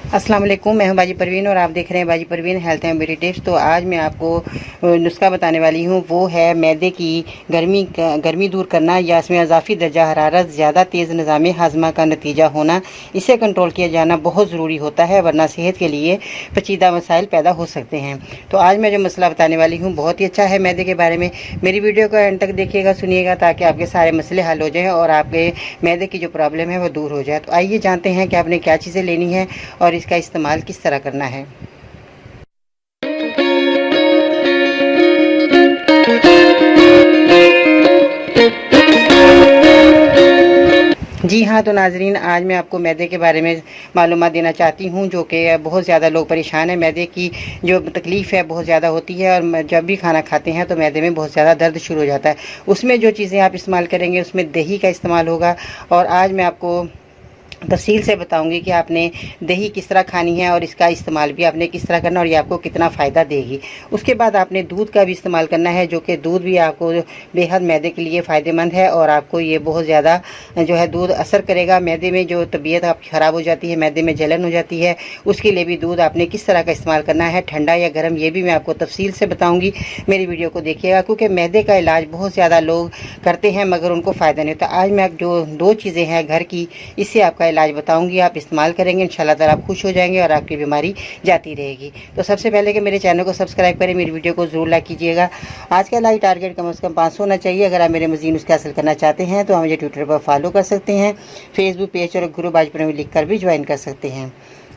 अस्सलाम वालेकुम, मैं हूं बाजी परवीन और आप देख रहे हैं बाजी Parveen health and beauty tips. तो आज मैं आपको नुस्खा बताने वाली हूं, वो है मैदे की गर्मी दूर करना या इसमें अजाफी दर्जा हरारत, ज़्यादा तेज़ निज़ाम हाजमा का नतीजा होना। इसे कंट्रोल किया जाना बहुत ज़रूरी होता है, वरना सेहत के लिए पेचीदा मसाइल पैदा हो सकते हैं। तो आज मैं जो मसला बताने वाली हूँ बहुत ही अच्छा है मैदे के बारे में। मेरी वीडियो को एंड तक देखिएगा, सुनिएगा, ताकि आपके सारे मसले हल हो जाएँ और आपके मैदे की जो प्रॉब्लम है वो दूर हो जाए। तो आइए जानते हैं कि आपने क्या चीज़ें लेनी है और इसका इस्तेमाल किस तरह करना है। जी हाँ, तो नाजरीन, आज मैं आपको मैदे के बारे में मालूमात देना चाहती हूँ, जो कि बहुत ज़्यादा लोग परेशान हैं। मैदे की जो तकलीफ़ है बहुत ज़्यादा होती है और जब भी खाना खाते हैं तो मैदे में बहुत ज़्यादा दर्द शुरू हो जाता है। उसमें जो चीज़ें आप इस्तेमाल करेंगे उसमें दही का इस्तेमाल होगा और आज मैं आपको तफसील से बताऊंगी कि आपने दही किस तरह खानी है और इसका इस्तेमाल भी आपने किस तरह करना और ये आपको कितना फ़ायदा देगी। उसके बाद आपने दूध का भी इस्तेमाल करना है, जो कि दूध भी आपको बेहद मैदे के लिए फ़ायदेमंद है और आपको ये बहुत ज़्यादा जो है दूध असर करेगा। मैदे में जो तबीयत आपकी ख़राब हो जाती है, मैदे में जलन हो जाती है, उसके लिए भी दूध आपने किस तरह का इस्तेमाल करना है, ठंडा या गर्म, ये भी मैं आपको तफसील से बताऊँगी। मेरी वीडियो को देखिएगा, क्योंकि मैदे का इलाज बहुत ज़्यादा लोग करते हैं मगर उनको फ़ायदा नहीं होता। आज मैं जो दो चीज़ें हैं घर की, इससे आपका इलाज बताऊंगी, आप इस्तेमाल करेंगे इंशाल्लाह ताला आप खुश हो जाएंगे और आपकी बीमारी जाती रहेगी। तो सबसे पहले कि मेरे चैनल को सब्सक्राइब करें, मेरी वीडियो को ज़रूर लाइक कीजिएगा। आज का लाइक टारगेट कम से कम 500 होना चाहिए। अगर आप मेरे मज़ीद नुस्खे हासिल करना चाहते हैं तो आप मुझे ट्विटर पर फॉलो कर सकते हैं, फेसबुक पेज और ग्रुप बाजी परवीन लिख कर भी ज्वाइन कर सकते हैं।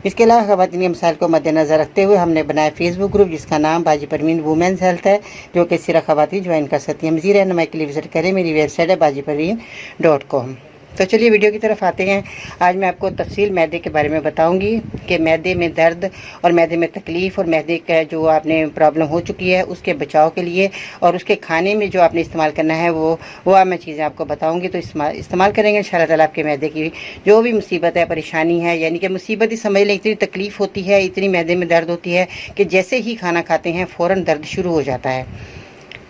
इसके अलावा ख़वातीनी मसाइल को मद्देनज़र रखते हुए हमने बनाया फेसबुक ग्रुप जिसका नाम बाजी परवीन वुमेंस हेल्थ है, जो कि सिर्फ ख़वातीन ज्वाइन कर सकती हैं। मज़ीद रहनुमाई के लिए विज़िट करें, मेरी वेबसाइट है bajiparveen.com। तो चलिए वीडियो की तरफ आते हैं। आज मैं आपको तफसील मैदे के बारे में बताऊंगी कि मैदे में दर्द और मैदे में तकलीफ़ और मैदे का जो आपने प्रॉब्लम हो चुकी है उसके बचाव के लिए और उसके खाने में जो आपने इस्तेमाल करना है वो मैं चीज़ें आपको बताऊंगी। तो इस्तेमाल करेंगे इंशाल्लाह ताला आपके मैदे की जो भी मुसीबत है, परेशानी है, यानी कि मुसीबत ही समझ लें, इतनी तकलीफ़ होती है, इतनी मैदे में दर्द होती है कि जैसे ही खाना खाते हैं फ़ौरन दर्द शुरू हो जाता है।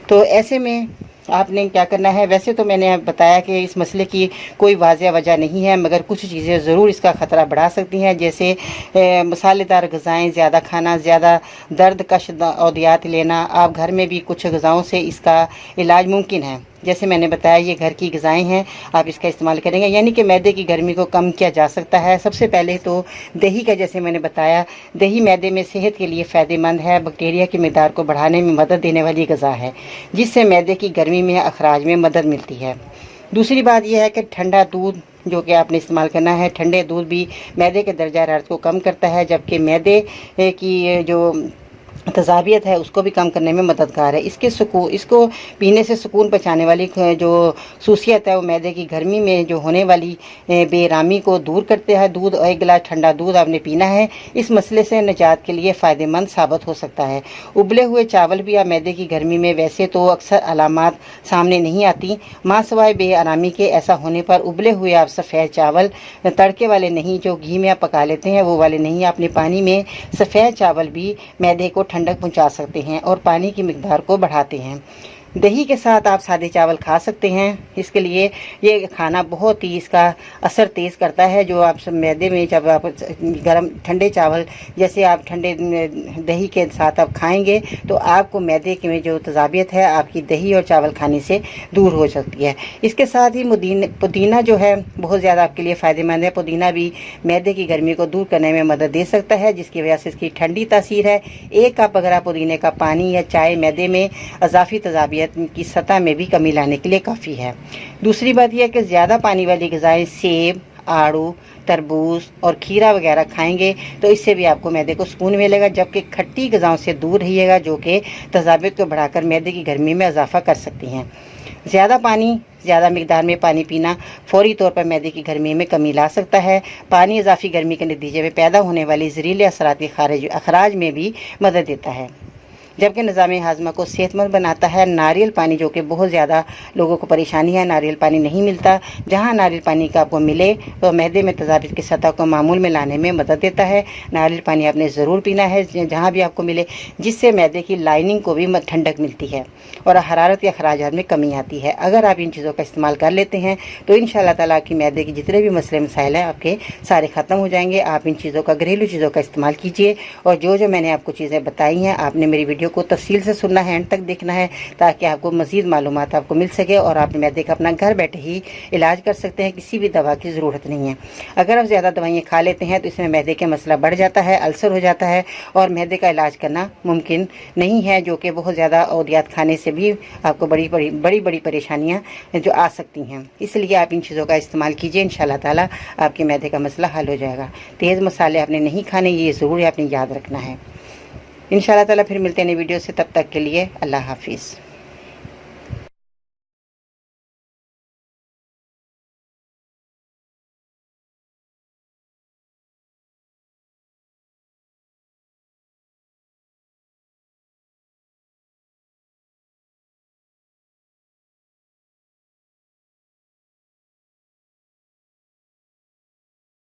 तो ऐसे में आपने क्या करना है, वैसे तो मैंने बताया कि इस मसले की कोई वाज़ह वजह नहीं है, मगर कुछ चीज़ें ज़रूर इसका ख़तरा बढ़ा सकती हैं, जैसे मसालेदार ग़िज़ाएँ ज़्यादा खाना, ज़्यादा दर्द कश अद्वियात लेना। आप घर में भी कुछ ग़िज़ाओं से इसका इलाज मुमकिन है। जैसे मैंने बताया ये घर की ग़िज़ाएँ हैं, आप इसका इस्तेमाल करेंगे, यानी कि मैदे की गर्मी को कम किया जा सकता है। सबसे पहले तो दही का, जैसे मैंने बताया, दही मैदे में सेहत के लिए फ़ायदेमंद है, बैक्टीरिया की मिक़दार को बढ़ाने में मदद देने वाली ग़िज़ा है, जिससे मैदे की गर्मी में अखराज में मदद मिलती है। दूसरी बात यह है कि ठंडा दूध जो कि आपने इस्तेमाल करना है, ठंडे दूध भी मैदे के दर्जा हरारत को कम करता है, जबकि मैदे की जो तज़ाबियत है उसको भी कम करने में मददगार है। इसको पीने से सुकून पहुँचाने वाली जो सूसियत है वो मैदे की गर्मी में जो होने वाली बेरामी को दूर करते हैं। दूध, एक गिलास ठंडा दूध आपने पीना है, इस मसले से निजात के लिए फ़ायदेमंद साबित हो सकता है। उबले हुए चावल भी आप मैदे की गर्मी में, वैसे तो अक्सर अलामात सामने नहीं आती, माँ सवाए बेआरामी के, ऐसा होने पर उबले हुए आप सफ़ेद चावल, तड़के वाले नहीं, जो घी में आप पका लेते हैं वो वाले नहीं, अपने पानी में सफ़ेद चावल भी मैदे को ठंडक पहुंचा सकते हैं और पानी की मिकदार को बढ़ाते हैं। दही के साथ आप सादे चावल खा सकते हैं, इसके लिए ये खाना बहुत ही इसका असर तेज़ करता है। जो आप मैदे में जब आप गर्म ठंडे चावल जैसे आप ठंडे दही के साथ आप खाएंगे तो आपको मैदे की में जो तज़ाबियत है आपकी दही और चावल खाने से दूर हो सकती है। इसके साथ ही पुदीना जो है बहुत ज़्यादा आपके लिए फ़ायदेमंद है। पुदीना भी मैदे की गर्मी को दूर करने में मदद दे सकता है, जिसकी वजह से इसकी ठंडी तासीर है। 1 कप अगर आप पुदीने का पानी या चाय मैदे में अजाफी तज़ाबियत की सतह में भी कमी लाने के लिए काफ़ी है। दूसरी बात यह है कि ज़्यादा पानी वाली ग़िज़ाएँ सेब, आड़ू, तरबूज और खीरा वगैरह खाएंगे तो इससे भी आपको मैदे को सुकून मिलेगा, जबकि खट्टी ग़िज़ाओं से दूर रहिएगा जो कि तज़ाबियत को बढ़ाकर मैदे की गर्मी में इजाफ़ा कर सकती हैं। ज़्यादा मिकदार में पानी पीना फौरी तौर पर मैदे की गर्मी में कमी ला सकता है। पानी इजाफी गर्मी के नतीजे में पैदा होने वाली ज़हरीले असरात के अखराज में भी मदद देता है। جبکہ نظام ہاضمہ کو صحت مند بناتا ہے۔ ناریل پانی جو کہ بہت زیادہ لوگوں کو پریشانی ہے، ناریل پانی نہیں ملتا، جہاں ناریل پانی کا آپ کو ملے تو معدے میں تذابذت کی سطح کو معمول میں لانے میں مدد دیتا ہے۔ ناریل پانی آپ نے ضرور پینا ہے جہاں بھی آپ کو ملے، جس سے معدے کی لائننگ کو بھی ٹھنڈک ملتی ہے اور حرارت یا اخراجات میں کمی آتی ہے۔ اگر آپ ان چیزوں کا استعمال کر لیتے ہیں تو انشاءاللہ تعالیٰ کی معدے کے جتنے بھی مسئلے مسائل ہیں آپ کے سارے ختم ہو جائیں گے۔ آپ ان چیزوں کا، گھریلو چیزوں کا استعمال کیجئے، اور جو میں نے آپ کو چیزیں بتائی ہیں آپ نے میری ویڈیو کو تفصیل سے سننا ہے، اینڈ تک دیکھنا ہے، تاکہ آپ کو مزید معلومات آپ کو مل سکے اور آپ معدے کا اپنا گھر بیٹھے ہی علاج کر سکتے ہیں، کسی بھی دوا کی ضرورت نہیں ہے۔ اگر آپ زیادہ دوائیں کھا لیتے ہیں تو اس میں معدے کے مسئلہ بڑھ جاتا ہے، السر ہو جاتا ہے، اور معدے کا علاج کرنا ممکن نہیں ہے، جو کہ بہت زیادہ ادویات کھانے سے بھی آپ کو بڑی پریشانیاں جو آ سکتی ہیں۔ اس لیے آپ ان چیزوں کا استعمال کیجئے، انشاءاللہ تعالیٰ آپ کے معدے کا مسئلہ حل ہو جائے گا۔ تیز مسالے آپ نے نہیں کھانے، یہ ضرور آپ نے یاد رکھنا ہے۔ انشاءاللہ تعالیٰ پھر ملتے ہیں نئی ویڈیو سے، تب تک کے لیے اللہ حافظ۔